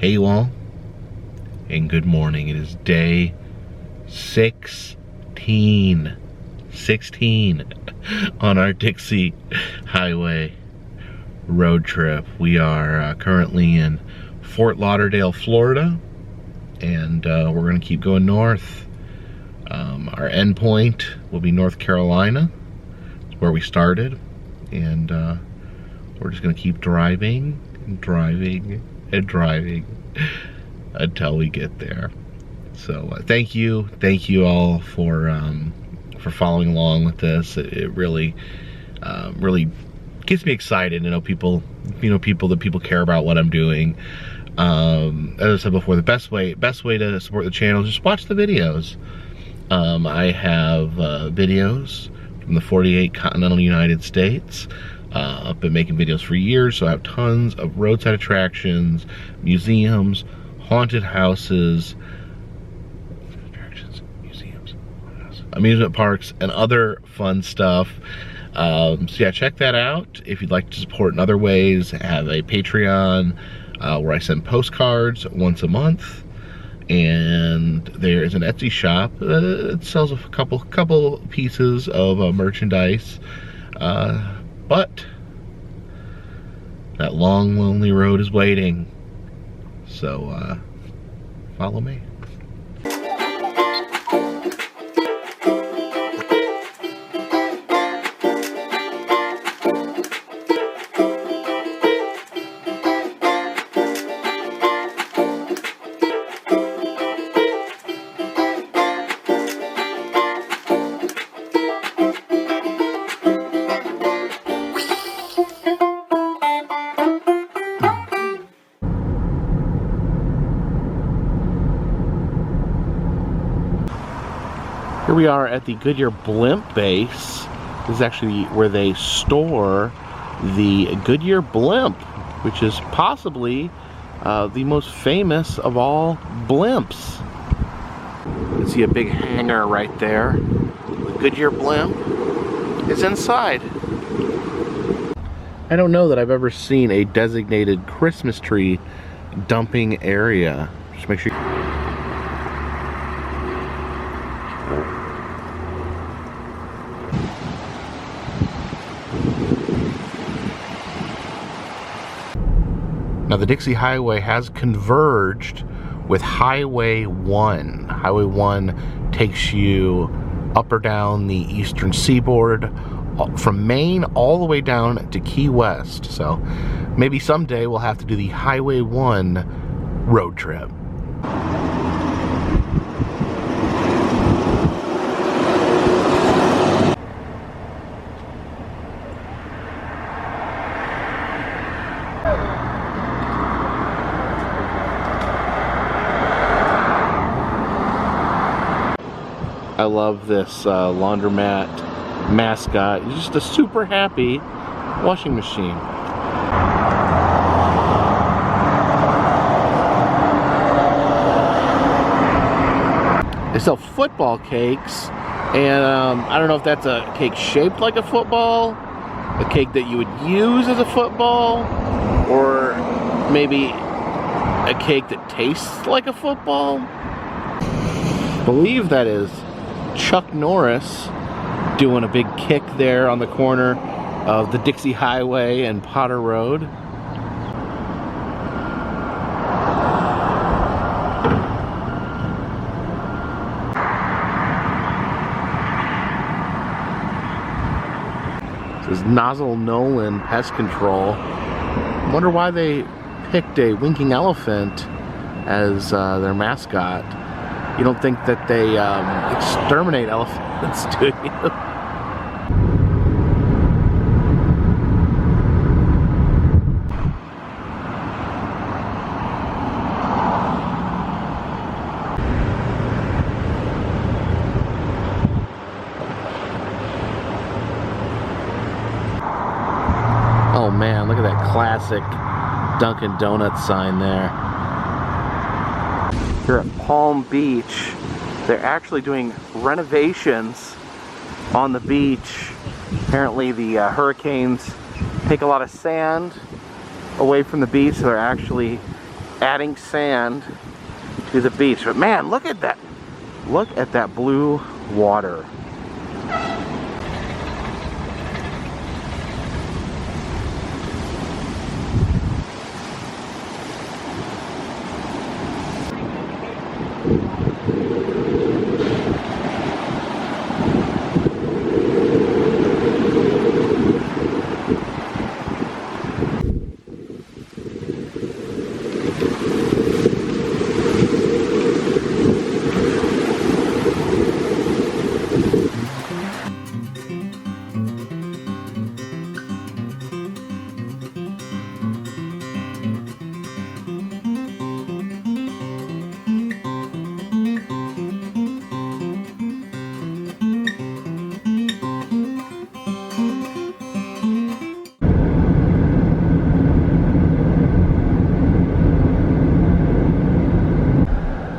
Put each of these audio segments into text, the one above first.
Hey you all, and good morning. It is day 16 on our Dixie highway road trip. We are currently in Fort Lauderdale, Florida, and we're gonna keep going north. Our end point will be North Carolina, where we started, and we're just gonna keep driving and driving and driving until we get there. So thank you all for following along with this. It really really gets me excited to know people care about what I'm doing. As I said before, the best way to support the channel is just watch the videos. I have videos from the 48 continental United States. I've been making videos for years, so I have tons of roadside attractions, museums, haunted houses, amusement parks, and other fun stuff. So yeah, check that out. If you'd like to support in other ways, I have a Patreon where I send postcards once a month, and there is an Etsy shop that sells a couple pieces of merchandise. But that long, lonely road is waiting. So, follow me. Here we are at the Goodyear blimp base. This is actually where they store the Goodyear blimp, which is possibly the most famous of all blimps. You can see a big hangar right there. The Goodyear blimp is inside. I don't know that I've ever seen a designated Christmas tree dumping area. Just make sure. Now the Dixie Highway has converged with Highway 1. Highway 1 takes you up or down the eastern seaboard from Maine all the way down to Key West. So maybe someday we'll have to do the Highway 1 road trip. I love this laundromat mascot. He's just a super happy washing machine. They sell football cakes, and I don't know if that's a cake shaped like a football, a cake that you would use as a football, or maybe a cake that tastes like a football. I believe that is Chuck Norris doing a big kick there on the corner of the Dixie Highway and Potter Road. This is Nozzle Nolan Pest Control. I wonder why they picked a winking elephant as their mascot. You don't think that they exterminate elephants, do you? Oh man, look at that classic Dunkin' Donuts sign there. Here at Palm Beach, they're actually doing renovations on the beach. Apparently the hurricanes take a lot of sand away from the beach, so they're actually adding sand to the beach. But man, look at that. Look at that blue water.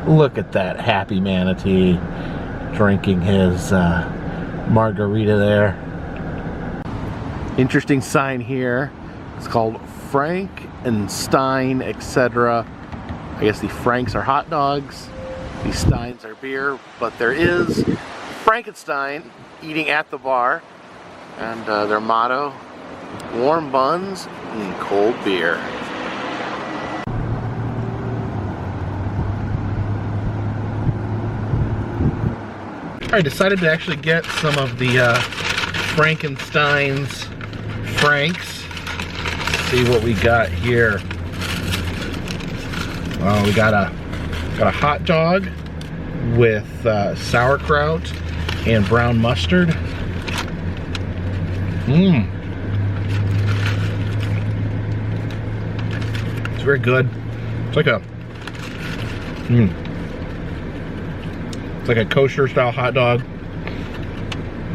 Look at that happy manatee drinking his margarita there. Interesting sign here. It's called Frank and Stein, etc. I guess the Franks are hot dogs, the Steins are beer, but there is Frankenstein eating at the bar, and their motto, warm buns and cold beer. I decided to actually get some of the Frankenstein's Franks. Let's see what we got here. We got a hot dog with sauerkraut and brown mustard. It's very good. It's like a It's like a kosher style hot dog.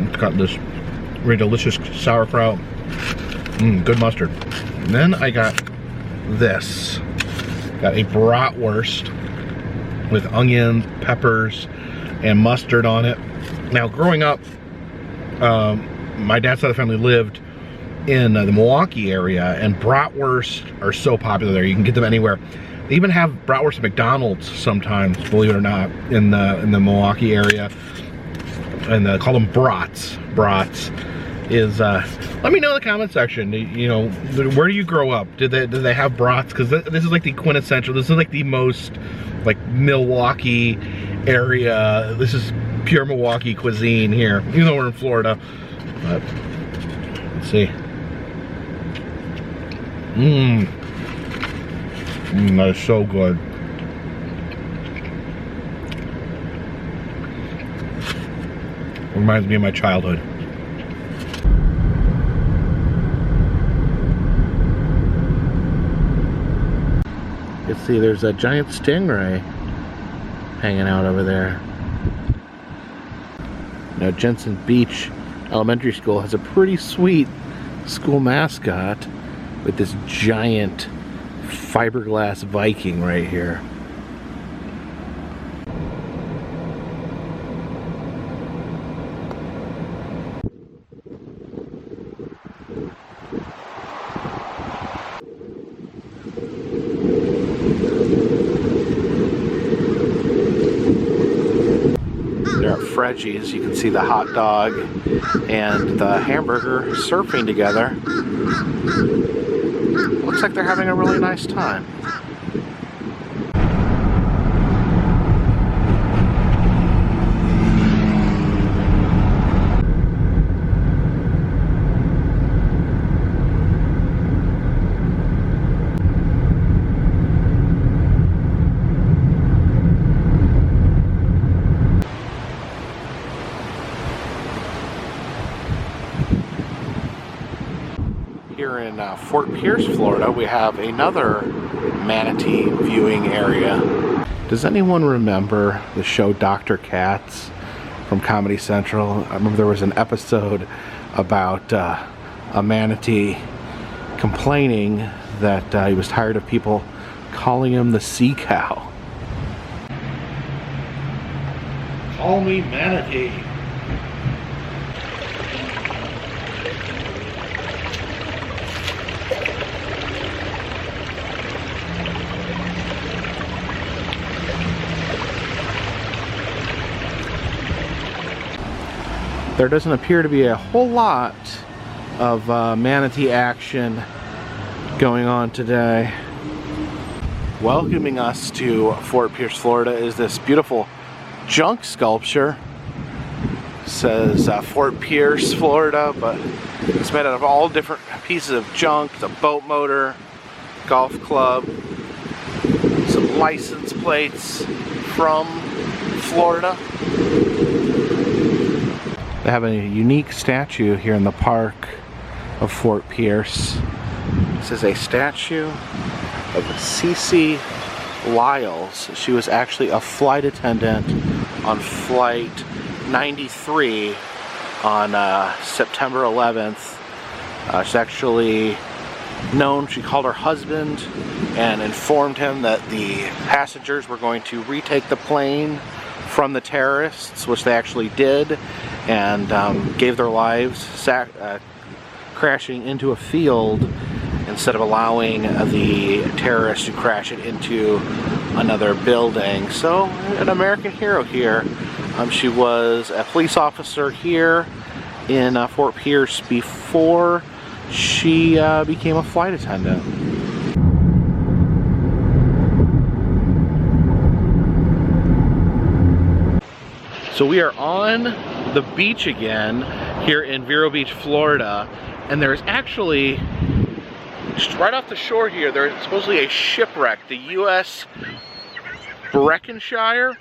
It's got this very delicious sauerkraut. Good mustard. And then I got this. Got a bratwurst with onions, peppers, and mustard on it. Now, growing up, my dad's side of the family lived in the Milwaukee area, and bratwurst are so popular there. You can get them anywhere. They even have bratwurst at McDonald's sometimes, believe it or not, in the Milwaukee area, and they call them brats. Brats is. Let me know in the comment section. You know, where do you grow up? Did they have brats? Because this is like the quintessential. This is like the most like Milwaukee area. This is pure Milwaukee cuisine here, even though we're in Florida. But let's see. That is so good. Reminds me of my childhood. Let's see, there's a giant stingray hanging out over there. Now, Jensen Beach Elementary School has a pretty sweet school mascot with this giant fiberglass Viking right here. There are Fredgies. You can see the hot dog and the hamburger surfing together. Looks like they're having a really nice time. Here in Fort Pierce, Florida, we have another manatee viewing area. Does anyone remember the show Dr. Katz from Comedy Central? I remember there was an episode about a manatee complaining that he was tired of people calling him the sea cow. Call me manatee. There doesn't appear to be a whole lot of manatee action going on today. Welcoming us to Fort Pierce, Florida is this beautiful junk sculpture. It says Fort Pierce, Florida, but it's made out of all different pieces of junk. The boat motor, golf club, some license plates from Florida. They have a unique statue here in the park of Fort Pierce. This is a statue of Cece Lyles. She was actually a flight attendant on Flight 93 on September 11th. She's actually known, she called her husband and informed him that the passengers were going to retake the plane from the terrorists, which they actually did, and gave their lives crashing into a field instead of allowing the terrorists to crash it into another building. So, an American hero here. She was a police officer here in Fort Pierce before she became a flight attendant. So we are on the beach again here in Vero Beach, Florida, and there's actually, just right off the shore here, there's supposedly a shipwreck, the U.S. Breckenshire,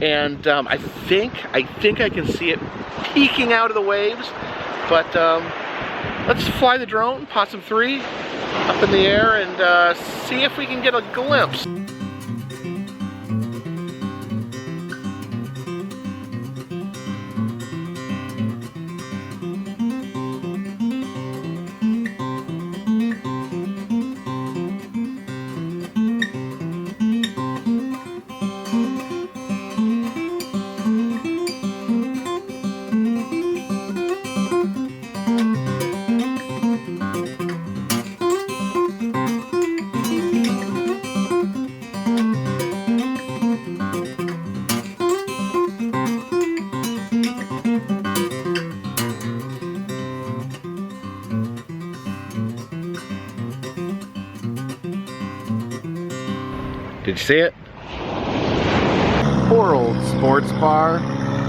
and I think I can see it peeking out of the waves, but let's fly the drone, Possum 3, up in the air and see if we can get a glimpse. Did you see it? Poor old sports car.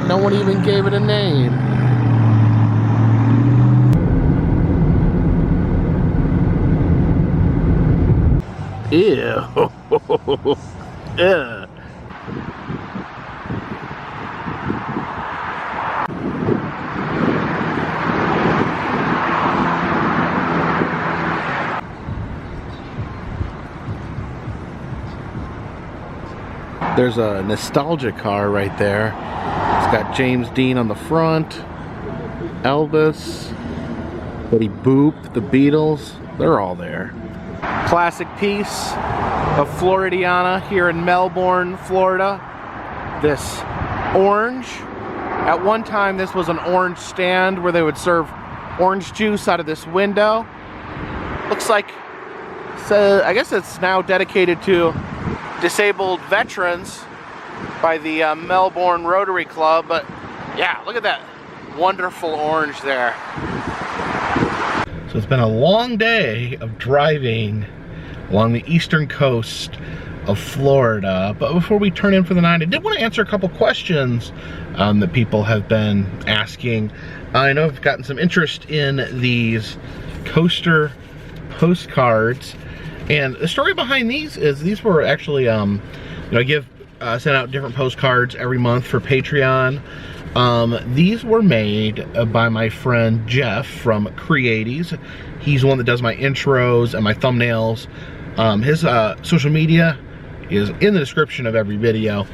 No one even gave it a name. Ew. Ugh. There's a nostalgia car right there. It's got James Dean on the front, Elvis, Betty Boop, the Beatles, they're all there. Classic piece of Floridiana here in Melbourne, Florida. This orange. At one time this was an orange stand where they would serve orange juice out of this window. Looks like, so I guess it's now dedicated to disabled veterans by the Melbourne Rotary Club, but yeah, look at that wonderful orange there. So it's been a long day of driving along the eastern coast of Florida, but before we turn in for the night, I did want to answer a couple questions that people have been asking. I know I've gotten some interest in these coaster postcards. And the story behind these is these were actually, you know, I send out different postcards every month for Patreon. These were made by my friend Jeff from Creaties. He's the one that does my intros and my thumbnails. His social media is in the description of every video.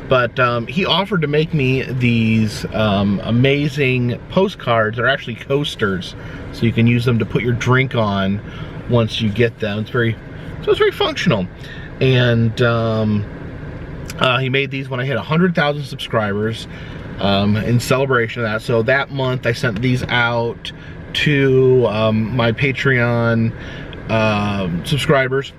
But he offered to make me these amazing postcards. They're actually coasters, so you can use them to put your drink on once you get them. It's very functional. And he made these when I hit 100,000 subscribers in celebration of that. So that month I sent these out to my Patreon subscribers.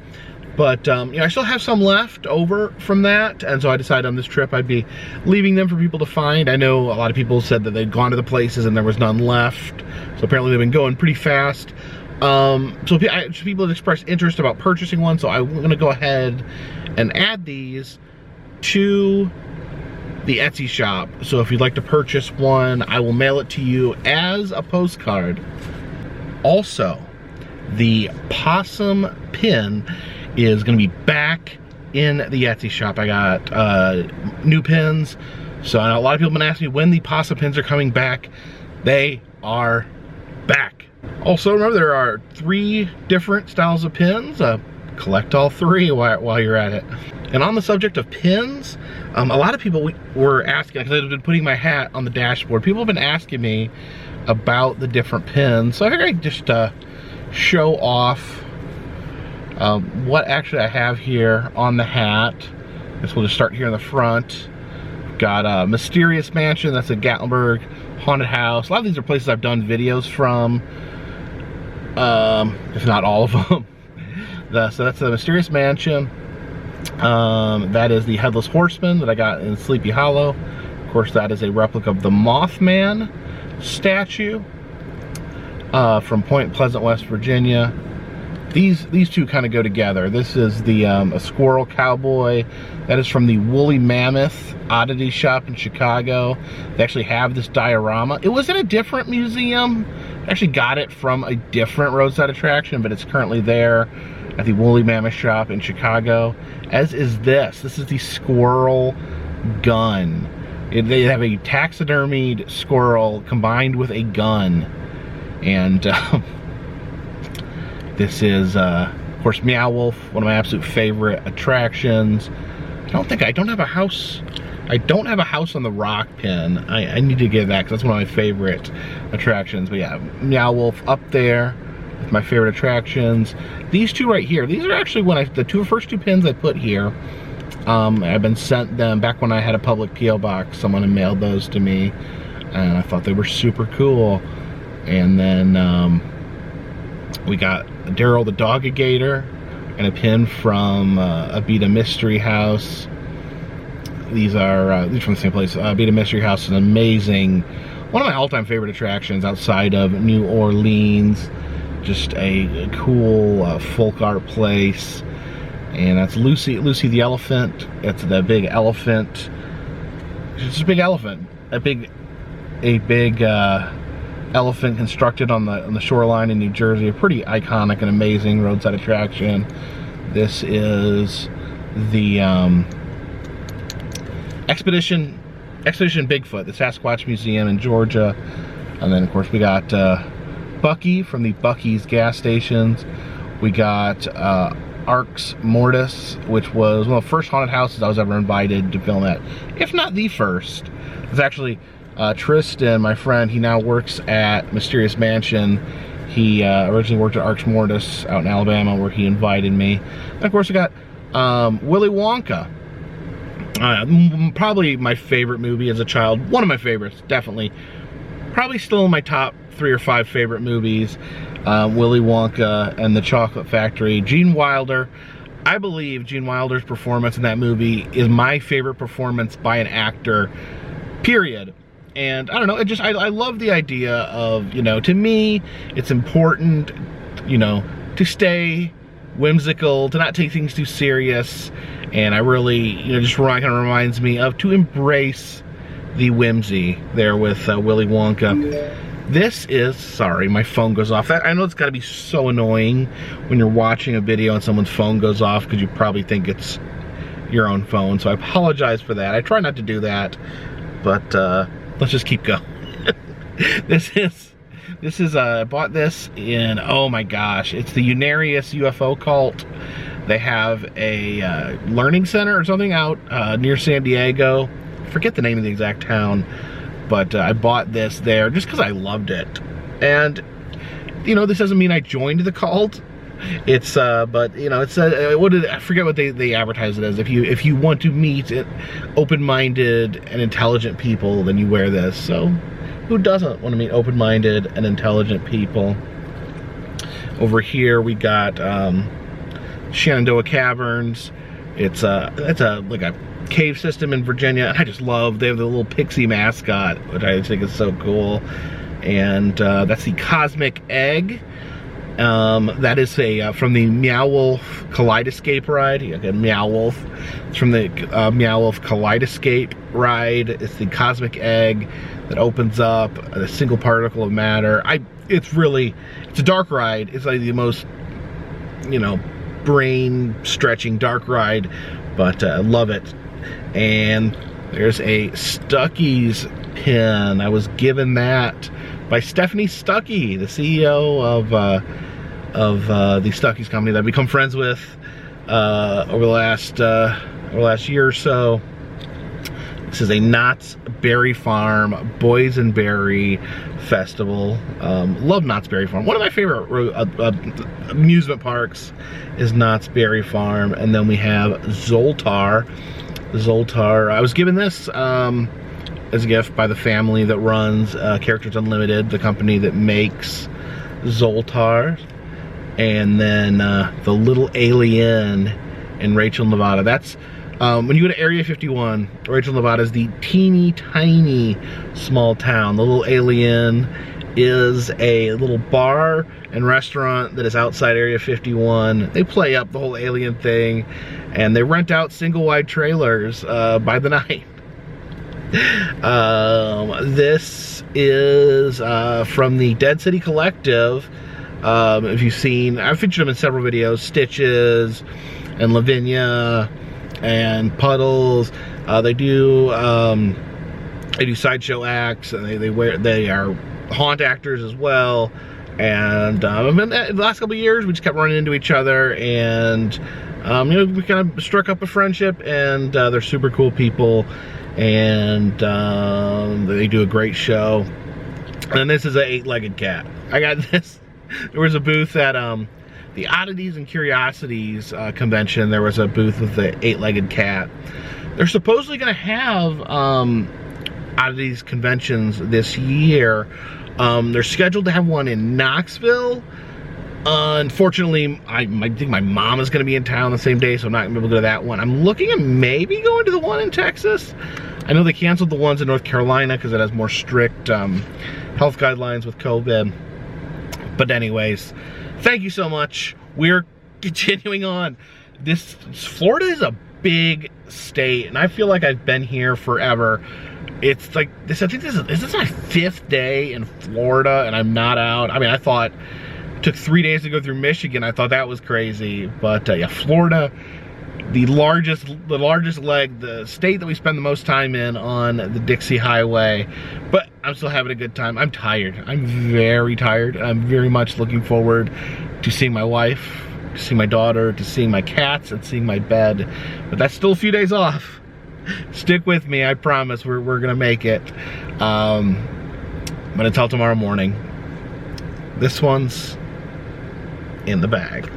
But I still have some left over from that, and so I decided on this trip I'd be leaving them for people to find. I know a lot of people said that they'd gone to the places and there was none left, so apparently they've been going pretty fast. So people have expressed interest about purchasing one, so I'm gonna go ahead and add these to the Etsy shop. So if you'd like to purchase one, I will mail it to you as a postcard. Also, the possum pin is gonna be back in the Etsy shop. I got new pins. So I know a lot of people have been asking me when the possum pins are coming back. They are back. Also, remember there are 3 different styles of pins. Collect all 3 while you're at it. And on the subject of pins, a lot of people were asking, because I've been putting my hat on the dashboard, people have been asking me about the different pins. So I figured I'd just show off what actually I have here on the hat. I guess we'll just start here in the front. Got a Mysterious Mansion, that's a Gatlinburg haunted house. A lot of these are places I've done videos from, if not all of them. So that's the Mysterious Mansion. That is the Headless Horseman that I got in Sleepy Hollow. Of course, that is a replica of the Mothman statue from Point Pleasant, West Virginia. These two kind of go together. This is the a squirrel cowboy. That is from the Woolly Mammoth Oddity Shop in Chicago. They actually have this diorama. It was in a different museum. I actually got it from a different roadside attraction, but it's currently there at the Woolly Mammoth Shop in Chicago. As is this. This is the squirrel gun. They have a taxidermied squirrel combined with a gun. And this is, of course, Meow Wolf, one of my absolute favorite attractions. I don't have a house. I don't have a House on the Rock pin. I need to get that because that's one of my favorite attractions. But yeah, Meow Wolf up there with my favorite attractions. These two right here, these are actually the first two pins I put here. I've been sent them back when I had a public P.O. box. Someone had mailed those to me, and I thought they were super cool. And then we got Daryl the Dog-A-Gator and a pin from Abita Mystery House. These are from the same place. Abita Mystery House is an amazing, one of my all-time favorite attractions outside of New Orleans. Just a cool folk art place. And that's Lucy the elephant. It's the big elephant. It's just a big elephant. A big elephant constructed on the shoreline in New Jersey. A pretty iconic and amazing roadside attraction. This is the Expedition Bigfoot, the Sasquatch Museum in Georgia. And then of course we got Bucky from the Bucky's gas stations. We got Arx Mortis, which was one of the first haunted houses I was ever invited to film at, if not the first. It's actually Tristan, my friend. He now works at Mysterious Mansion. He originally worked at Arx Mortis out in Alabama, where he invited me. And of course we got Willy Wonka. Probably my favorite movie as a child. One of my favorites, definitely. Probably still in my top 3 or 5 favorite movies. Willy Wonka and the Chocolate Factory. Gene Wilder. I believe Gene Wilder's performance in that movie is my favorite performance by an actor, period. And I don't know, I love the idea of, to me, it's important, to stay whimsical, to not take things too serious. And I really, just kind of reminds me of to embrace the whimsy there with Willy Wonka. This is, sorry, my phone goes off. I know it's got to be so annoying when you're watching a video and someone's phone goes off because you probably think it's your own phone. So I apologize for that. I try not to do that, but let's just keep going. This is I bought this in, oh my gosh, it's the Unarius UFO cult. They have a learning center or something out near San Diego. Forget the name of the exact town, but I bought this there just because I loved it. And this doesn't mean I joined the cult. It's but it's I forget what they advertise it as. If you want to meet open-minded and intelligent people, then you wear this. So who doesn't want to meet open-minded and intelligent people? Over here we got Shenandoah Caverns. It's like a cave system in Virginia, and I just love, they have the little pixie mascot, which I think is so cool. And that's the Cosmic Egg. That is from the Meow Wolf Kaleidoscape ride. Again, Meow Wolf. It's from the Meow Wolf Kaleidoscape ride. It's the Cosmic Egg that opens up a single particle of matter. It's a dark ride. It's like the most, you know, brain stretching dark ride, but I love it. And there's a Stuckey's pin. I was given that by Stephanie Stuckey, the CEO of the Stuckey's company that I've become friends with over the last year or so. This is a Knott's Berry Farm Boysenberry Festival. Love Knott's Berry Farm. One of my favorite amusement parks is Knott's Berry Farm. And then we have Zoltar. I was given this as a gift by the family that runs Characters Unlimited, the company that makes Zoltar. And then the Little Alien in Rachel, Nevada. That's when you go to Area 51, Rachel, Nevada is the teeny tiny small town. The Little Alien is a little bar and restaurant that is outside Area 51. They play up the whole alien thing, and they rent out single wide trailers by the night. This is from the Dead City Collective. If you've seen, I've featured them in several videos, Stitches and Lavinia and Puddles. They do sideshow acts, and they are haunt actors as well. And in the last couple of years, we just kept running into each other, and you know, we kind of struck up a friendship. And they're super cool people, and they do a great show. And this is an 8-legged cat. I got this. There was a booth at the Oddities and Curiosities convention. There was a booth with the 8-legged cat. They're supposedly going to have Oddities conventions this year. They're scheduled to have one in Knoxville. Unfortunately, I think my mom is going to be in town the same day, so I'm not going to be able to go to that one. I'm looking at maybe going to the one in Texas. I know they canceled the ones in North Carolina because it has more strict health guidelines with COVID. But anyways, thank you so much. We're continuing on. Florida is a big state, and I feel like I've been here forever. It's like this. I think this is my 5th day in Florida, and I'm not out. I mean, I thought it took 3 days to go through Michigan. I thought that was crazy, but yeah, Florida, the largest leg, the state that we spend the most time in on the Dixie Highway. But I'm still having a good time. I'm tired. I'm very tired. I'm very much looking forward to seeing my wife, to seeing my daughter, to seeing my cats, and seeing my bed. But that's still a few days off. Stick with me. I promise we're gonna make it. But until tomorrow morning, this one's in the bag.